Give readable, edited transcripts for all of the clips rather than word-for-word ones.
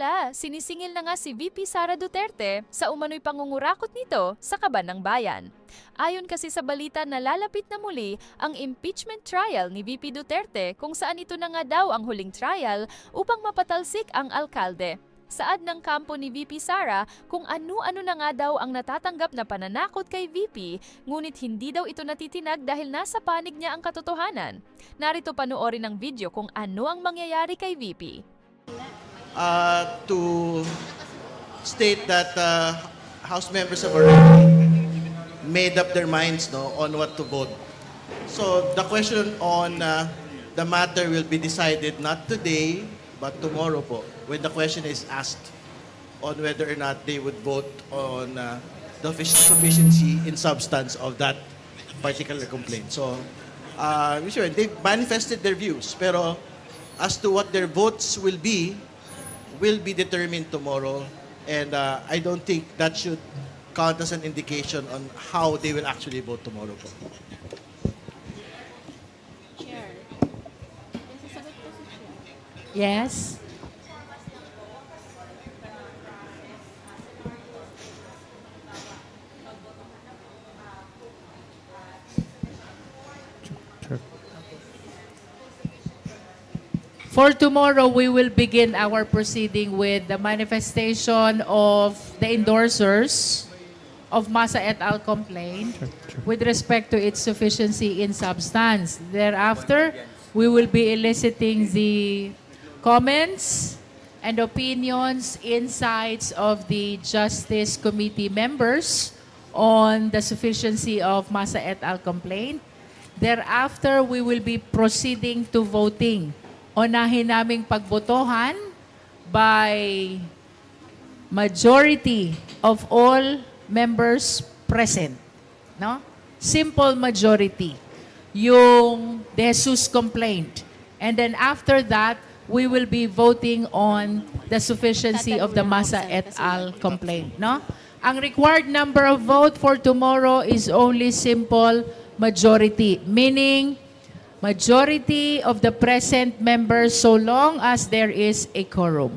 Aba, sinisingil na nga si VP Sara Duterte sa umano'y pangungurakot nito sa kaban ng bayan. Ayon kasi sa balita na lalapit na muli ang impeachment trial ni VP Duterte kung saan ito na nga daw ang huling trial upang mapatalsik ang alkalde. Saad ng kampo ni VP Sara kung ano-ano na nga daw ang natatanggap na pananakot kay VP, ngunit hindi daw ito natitinag dahil nasa panig niya ang katotohanan. Narito panoorin ang video kung ano ang mangyayari kay VP. To state that House members have already made up their minds on what to vote. So the question on the matter will be decided not today, but tomorrow po, when the question is asked on whether or not they would vote on the sufficiency in substance of that particular complaint. So, sure, they've manifested their views, pero as to what their votes will be determined tomorrow, and I don't think that should count as an indication on how they will actually vote tomorrow po. Yes. For tomorrow, we will begin our proceeding with the manifestation of the endorsers of Masa et al. Complaint with respect to its sufficiency in substance. Thereafter, we will be eliciting the comments and opinions, insights of the Justice Committee members on the sufficiency of Masa et al. Complaint. Thereafter, we will be proceeding to voting. Unahin naming pagbotohan by majority of all members present. No? Simple majority. Yung De Jesus complaint. And then after that, we will be voting on the sufficiency of the Masa et al. Complaint. No? Ang required number of vote for tomorrow is only simple majority. Meaning, majority of the present members so long as there is a quorum.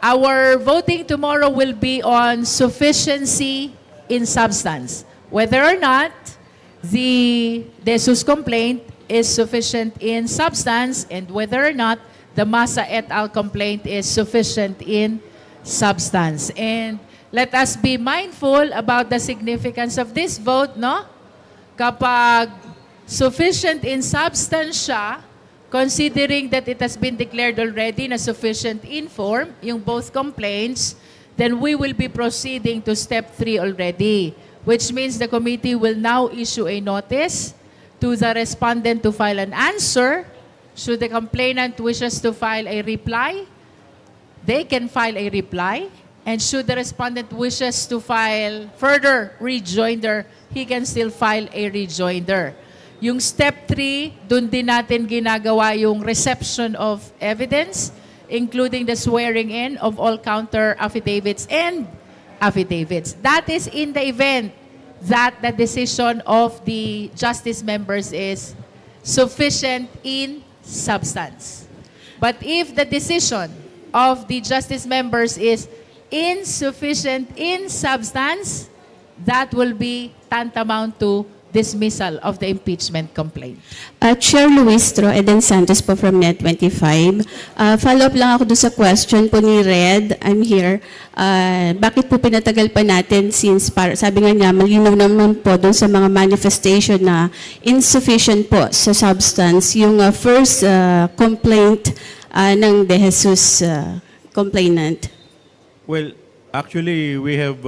Our voting tomorrow will be on sufficiency in substance. Whether or not the De Jesus complaint is sufficient in substance and whether or not the Masa et al. Complaint is sufficient in substance. And let us be mindful about the significance of this vote, no? Kapag sufficient in substance siya, considering that it has been declared already na sufficient in form, yung both complaints, then we will be proceeding to step 3 already, which means the committee will now issue a notice to the respondent to file an answer. Should the complainant wishes to file a reply, they can file a reply. And should the respondent wishes to file further rejoinder, he can still file a rejoinder. Yung step 3, dun din natin ginagawa yung reception of evidence, including the swearing in of all counter affidavits and affidavits. That is in the event that the decision of the justice members is sufficient in substance. But if the decision of the justice members is insufficient in substance, that will be tantamount to dismissal of the impeachment complaint. Chair Luistro, Eden Santos po from Net25. Follow-up lang ako doon sa question po ni Red. I'm here. Bakit po pinatagal pa natin since sabi nga niya, malinaw naman po doon sa mga manifestation na insufficient po sa substance yung first complaint ng De Jesus complainant. Well, actually, we have,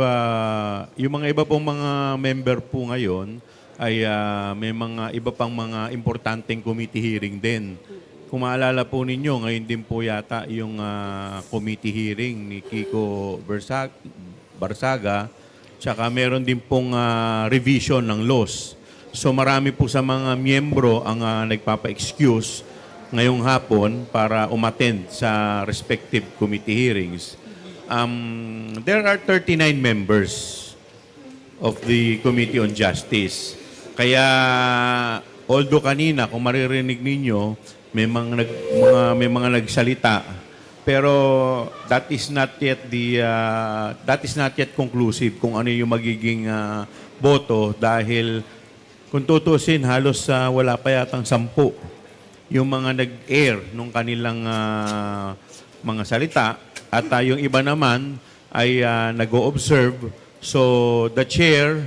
yung mga iba pong mga member po ngayon ay may mga iba pang mga importanteng committee hearing din. Kung maalala po ninyo, ngayon din po yata yung committee hearing ni Kiko Barsaga, tsaka meron din pong revision ng laws. So marami po sa mga miyembro ang nagpapa-excuse ngayong hapon para umattend sa respective committee hearings. There are 39 members of the Committee on Justice. Kaya, although kanina, kung maririnig ninyo, may mga nagsalita. Pero that is not yet conclusive kung ano yung magiging boto dahil kung tutusin halos wala pa yatang 10 yung mga nag-air nung kanilang mga salita at yung iba naman ay nag-o-observe. So the chair,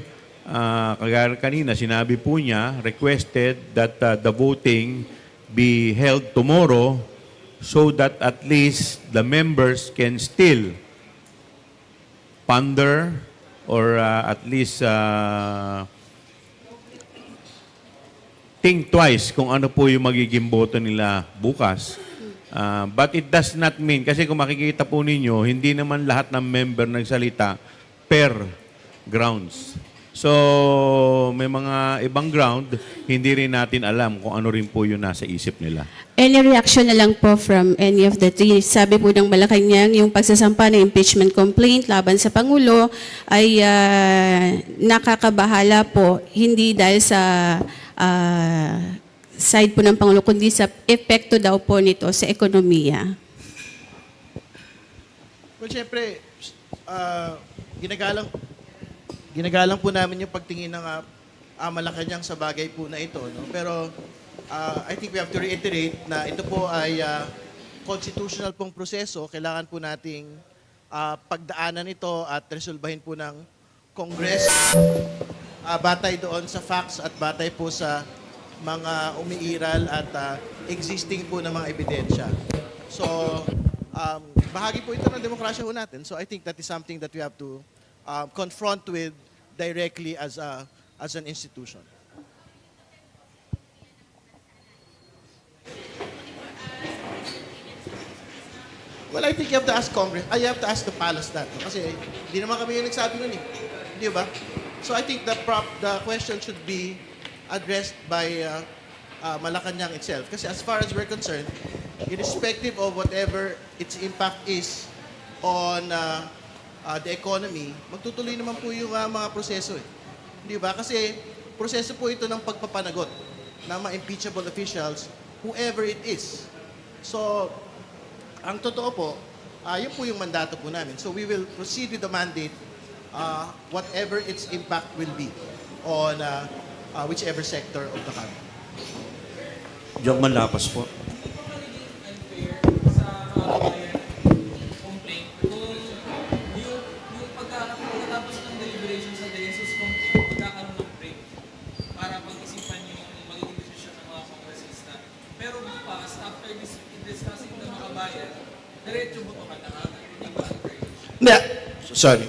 kagaya kanina sinabi po niya, requested that the voting be held tomorrow so that at least the members can still ponder or at least think twice kung ano po yung magiging boto nila bukas. But it does not mean, kasi kung makikita po ninyo, hindi naman lahat ng member nagsalita per grounds. So, may mga ibang ground, hindi rin natin alam kung ano rin po yung nasa isip nila. Any reaction na lang po from any of the three? Sabi po ng Malacanang, yung pagsasampa ng impeachment complaint laban sa Pangulo ay nakakabahala po, hindi dahil sa side po ng Pangulo, kundi sa epekto daw po nito sa ekonomiya. Well, siyempre, ginagalang po namin yung pagtingin ng Malacanang sa bagay po na ito. No? Pero I think we have to reiterate na ito po ay constitutional pong proseso. Kailangan po nating pagdaanan ito at resolbahin po ng Congress batay doon sa facts at batay po sa mga umiiral at existing po na mga ebidensya. So, bahagi po ito ng demokrasya po natin. So I think that is something that we have to confront with directly as an institution. Well, I think you have to ask Congress. You have to ask the palace that. No? Kasi hindi naman kami yung nagsabi nun eh. Di ba? So I think the question should be addressed by Malacanang itself. Kasi as far as we're concerned, irrespective of whatever its impact is on the economy, magtutuloy naman po yung mga proseso eh. Di ba? Kasi proseso po ito ng pagpapanagot ng mga impeachable officials, whoever it is. So, ang totoo po, yun po yung mandato po namin. So we will proceed with the mandate, whatever its impact will be on whichever sector of the country. Jokman Lapas po. Hindi. Sorry.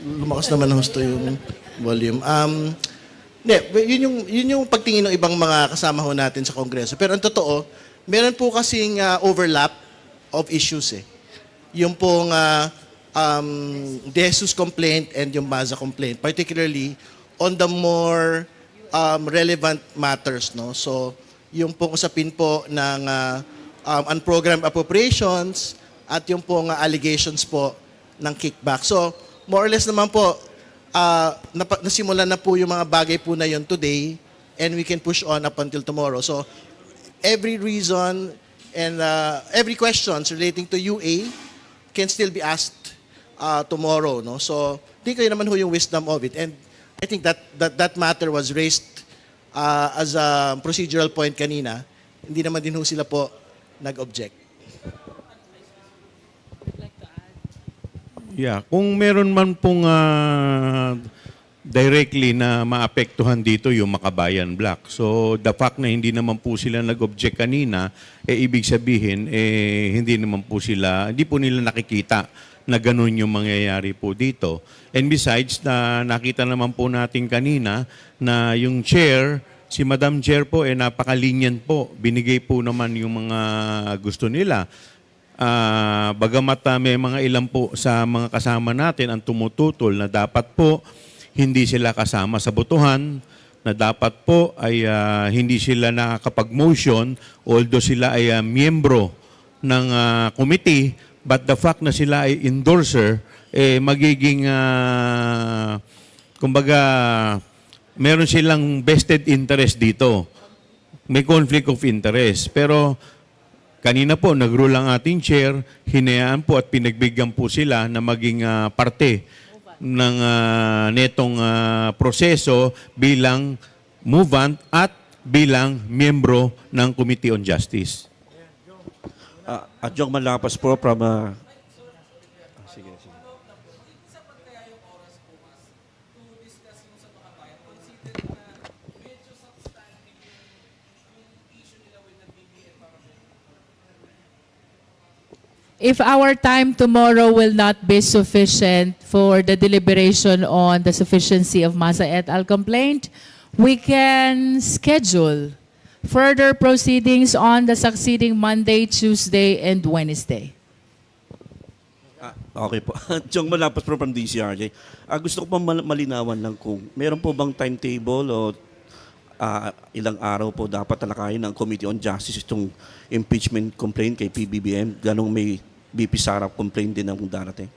Lumakas naman ng husto yung volume. Hindi, yun yung pagtingin ng ibang mga kasama ho natin sa Kongreso. Pero ang totoo, meron po kasing overlap of issues eh. Yung pong De Jesus complaint and yung Maza complaint, particularly on the more relevant matters, no? So, yung pong usapin po ng unprogrammed appropriations at yung pong allegations po ng kickback. So, more or less naman po, nasimulan na po yung mga bagay po na yun today and we can push on up until tomorrow. So, every reason and every questions relating to UA can still be asked tomorrow. No? So, di kayo naman ho yung wisdom of it. And I think that matter was raised as a procedural point kanina. Hindi naman din ho sila po nag-object. Yeah, kung meron man pong directly na maapektuhan dito yung Makabayan Black. So the fact na hindi naman po sila nag-object kanina, ibig sabihin hindi po nila nakikita na ganun yung mangyayari po dito. And besides, nakita naman po natin kanina na yung chair, si Madam Chair po napaka-lenient po. Binigay po naman yung mga gusto nila. Bagamat may mga ilan po sa mga kasama natin ang tumututol na dapat po hindi sila kasama sa botohan, na dapat po ay hindi sila nakakapag-motion although sila ay miyembro ng committee, but the fact na sila ay endorser, magiging, kumbaga, meron silang vested interest dito. May conflict of interest. Pero kanina po, nag-rule ang ating chair, hinayaan po at pinagbigyan po sila na maging parte ng netong proseso bilang movant at bilang miyembro ng Committee on Justice. At Jong Malapas po from... sige. If our time tomorrow will not be sufficient for the deliberation on the sufficiency of Masa et al. Complaint, we can schedule further proceedings on the succeeding Monday, Tuesday, and Wednesday. Okay po. Jong Malapas po from DCRJ. Gusto ko pa malinawan lang kung meron po bang timetable o ilang araw po dapat talakayin ng Committee on Justice itong impeachment complaint kay PBBM? Ganong may BP Sara complaint din ang darating?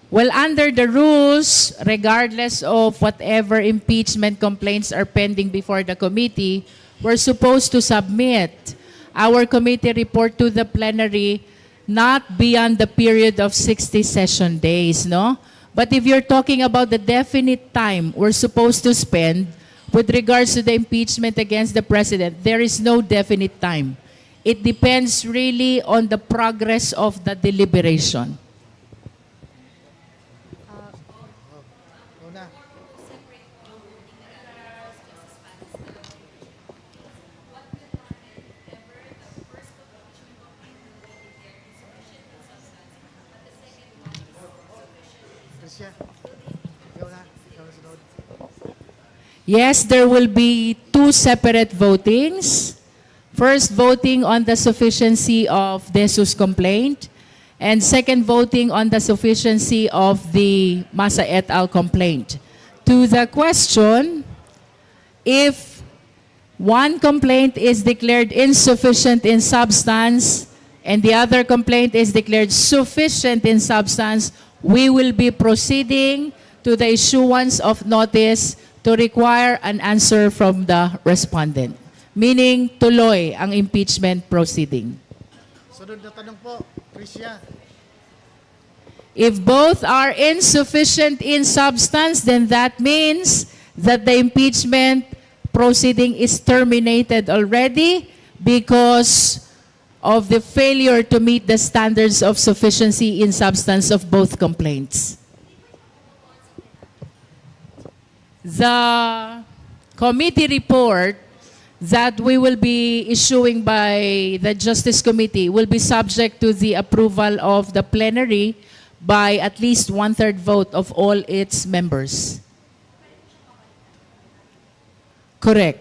Well, under the rules, regardless of whatever impeachment complaints are pending before the committee, we're supposed to submit our committee report to the plenary not beyond the period of 60 session days, no? But if you're talking about the definite time we're supposed to spend with regards to the impeachment against the president, there is no definite time. It depends really on the progress of the deliberation. Yes, there will be two separate votings. First, voting on the sufficiency of De Jesus complaint, and second, voting on the sufficiency of the Masa et al. Complaint. To the question, if one complaint is declared insufficient in substance and the other complaint is declared sufficient in substance, we will be proceeding to the issuance of notice to require an answer from the respondent. Meaning, tuloy ang impeachment proceeding. Sunod na tanong po, Tricia. If both are insufficient in substance, then that means that the impeachment proceeding is terminated already because of the failure to meet the standards of sufficiency in substance of both complaints. The committee report that we will be issuing by the Justice Committee will be subject to the approval of the plenary by at least 1/3 vote of all its members. Correct.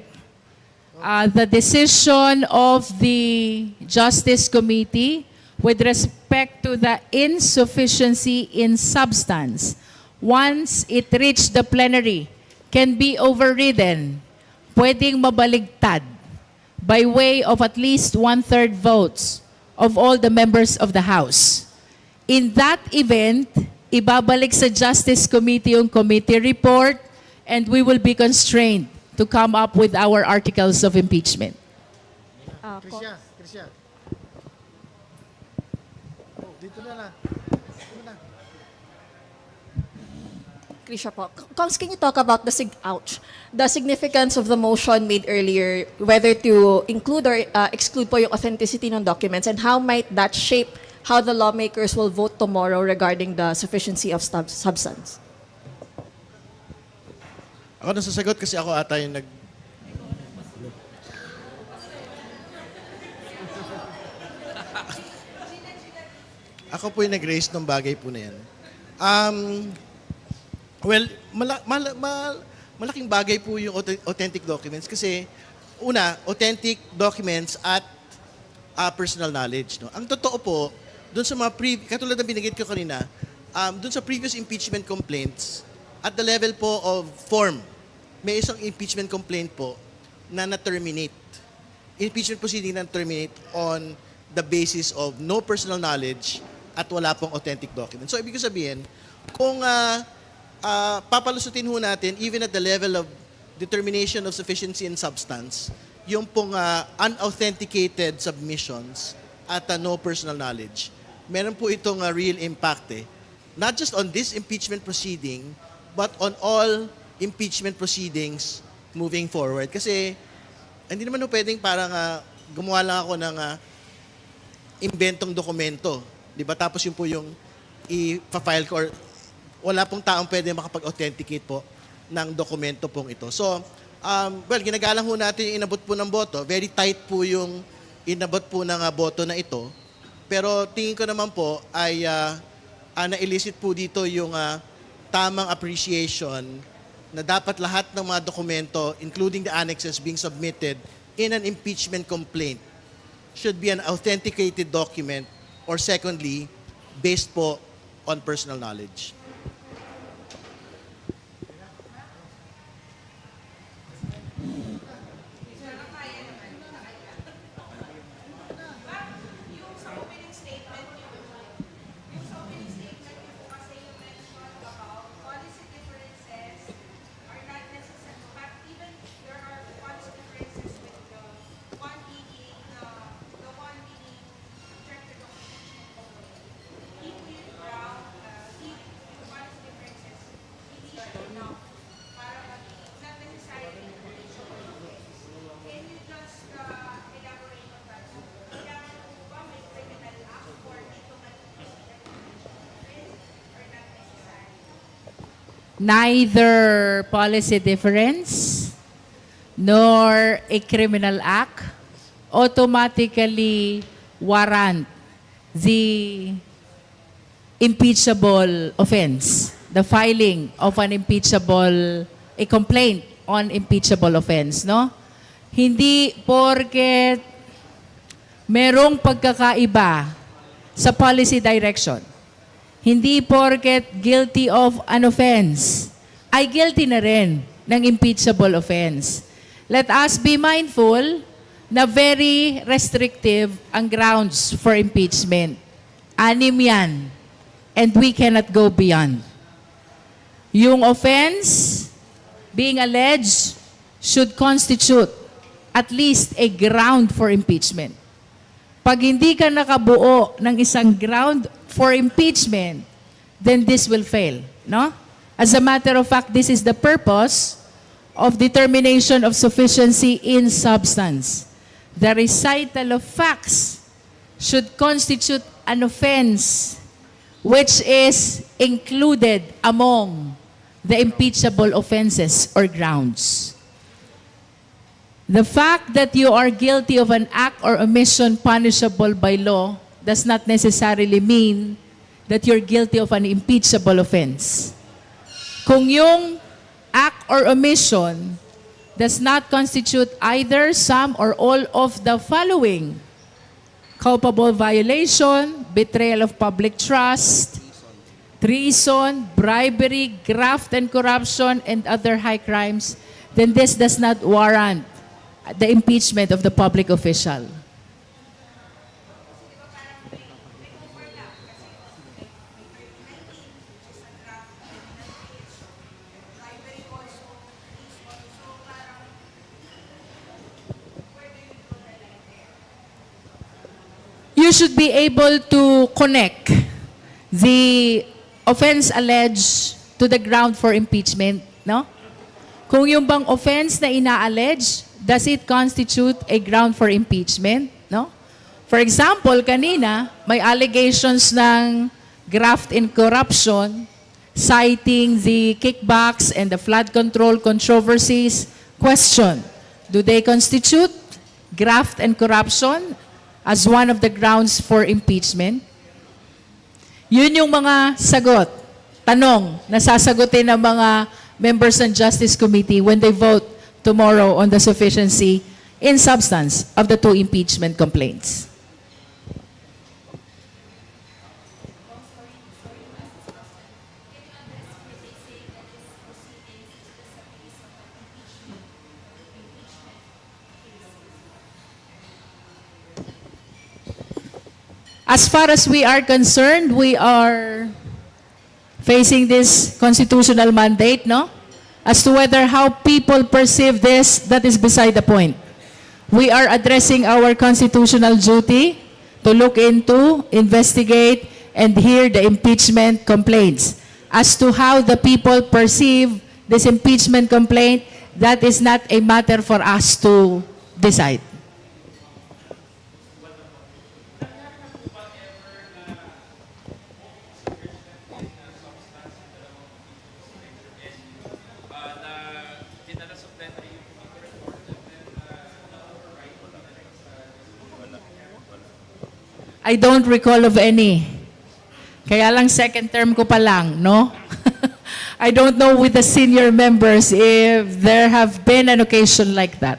The decision of the Justice Committee with respect to the insufficiency in substance, once it reached the plenary, can be overridden, pwedeng mabaligtad by way of at least 1/3 votes of all the members of the House. In that event, ibabalik sa Justice Committee yung committee report and we will be constrained to come up with our articles of impeachment. Tricia. Oh, dito na. Krisha po. Congs, can you talk about the significance of the motion made earlier, whether to include or exclude po yung authenticity ng documents, and how might that shape how the lawmakers will vote tomorrow regarding the sufficiency of substance? Ako nasasagot kasi ako ata yung Ako po yung nag-raise ng bagay po na yan. Well, malaking bagay po yung authentic documents kasi una, authentic documents at personal knowledge. No? Ang totoo po, doon sa mga katulad ng binigit ko kanina, doon sa previous impeachment complaints, at the level po of form, may isang impeachment complaint po na na-terminate. Impeachment proceeding na terminate on the basis of no personal knowledge at wala pong authentic documents. So, ibig sabihin, kung papalusutin ho natin, even at the level of determination of sufficiency and substance, yung pong unauthenticated submissions at no personal knowledge, meron po itong real impact not just on this impeachment proceeding, but on all impeachment proceedings moving forward. Kasi hindi naman po pwedeng parang gumawa lang ako ng inventong dokumento. Di ba? Tapos yun po yung i-file ko or wala pong taong pwede makapag-authenticate po ng dokumento pong ito. So, well, ginagalang po natin yung inabot po ng boto. Very tight po yung inabot po ng boto na ito. Pero tingin ko naman po ay na-elicit po dito yung tamang appreciation na dapat lahat ng mga dokumento, including the annexes being submitted in an impeachment complaint, should be an authenticated document, or secondly, based po on personal knowledge. Neither policy difference nor a criminal act automatically warrant the impeachable offense, the filing of an impeachable, a complaint on impeachable offense, no? Hindi porket merong pagkakaiba sa policy direction, hindi porket guilty of an offense, ay guilty na rin ng impeachable offense. Let us be mindful na very restrictive ang grounds for impeachment. 6 yan. And we cannot go beyond. Yung offense being alleged should constitute at least a ground for impeachment. Pag hindi ka nakabuo ng isang ground for impeachment, then this will fail, no? As a matter of fact, this is the purpose of determination of sufficiency in substance. The recital of facts should constitute an offense which is included among the impeachable offenses or grounds. The fact that you are guilty of an act or omission punishable by law does not necessarily mean that you're guilty of an impeachable offense. Kung yung act or omission does not constitute either some or all of the following: culpable violation, betrayal of public trust, treason, bribery, graft and corruption, and other high crimes, then this does not warrant the impeachment of the public official. You should be able to connect the offense alleged to the ground for impeachment, no? Kung yung bang offense na ina-allege, does it constitute a ground for impeachment, no? For example, kanina, may allegations ng graft and corruption, citing the kickbacks and the flood control controversies. Question: do they constitute graft and corruption as one of the grounds for impeachment? Yun yung mga sagot, tanong na sasagutin ng mga members ng Justice Committee when they vote tomorrow on the sufficiency in substance of the 2 impeachment complaints. As far as we are concerned, we are facing this constitutional mandate, no? As to whether how people perceive this, that is beside the point. We are addressing our constitutional duty to look into, investigate, and hear the impeachment complaints. As to how the people perceive this impeachment complaint, that is not a matter for us to decide. I don't recall of any. Kaya lang second term ko pa lang, no? I don't know with the senior members if there have been an occasion like that.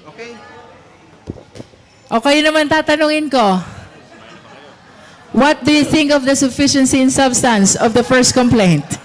Okay? Okay naman tatanungin ko. What do you think of the sufficiency in substance of the first complaint?